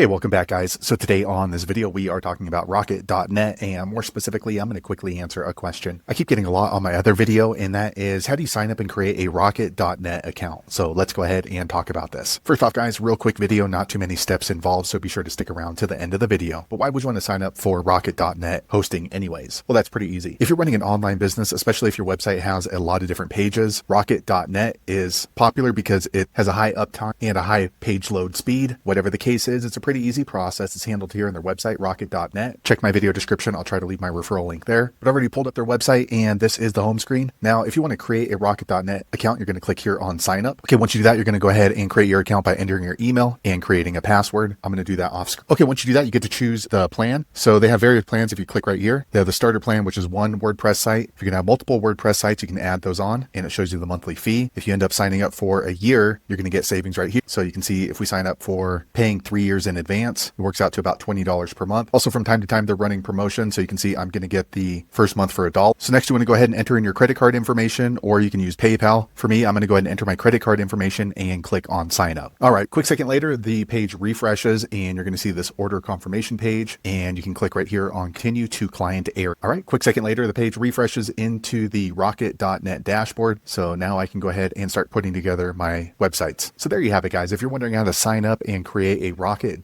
Hey, welcome back, guys. So today on this video, we are talking about Rocket.net, and more specifically, I'm going to quickly answer a question I keep getting a lot on my other video, and that is, how do you sign up and create a Rocket.net account? So let's go ahead and talk about this. First off, guys, real quick video, not too many steps involved, so be sure to stick around to the end of the video. But why would you want to sign up for Rocket.net hosting anyways? Well, that's pretty easy. If you're running an online business, especially if your website has a lot of different pages, Rocket.net is popular because it has a high uptime and a high page load speed. Whatever the case is, it's a pretty easy process. It's handled here on their website, rocket.net. Check my video description. I'll try to leave my referral link there. But I've already pulled up their website, and this is the home screen. Now, if you want to create a Rocket.net account, you're going to click here on sign up. Okay, once you do that, you're going to go ahead and create your account by entering your email and creating a password. I'm going to do that off screen. Okay, once you do that, you get to choose the plan. So they have various plans. If you click right here, they have the starter plan, which is one WordPress site. If you're going to have multiple WordPress sites, you can add those on, and it shows you the monthly fee. If you end up signing up for a year, you're going to get savings right here. So you can see if we sign up for paying 3 years in advance, it works out to about $20 per month. Also, from time to time, they're running promotions. So you can see I'm going to get the first month for $1. So next, you want to go ahead and enter in your credit card information, or you can use PayPal. For me, I'm going to go ahead and enter my credit card information and click on sign up. All right, quick second later, the page refreshes and you're going to see this order confirmation page, and you can click right here on continue to client area. All right, quick second later, the page refreshes into the Rocket.net dashboard. So now I can go ahead and start putting together my websites. So there you have it, guys. If you're wondering how to sign up and create a Rocket.net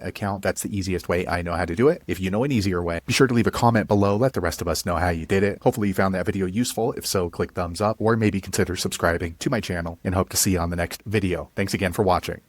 account, that's the easiest way I know how to do it. If you know an easier way, be sure to leave a comment below. Let the rest of us know how you did it. Hopefully you found that video useful. If so, click thumbs up or maybe consider subscribing to my channel, and hope to see you on the next video. Thanks again for watching.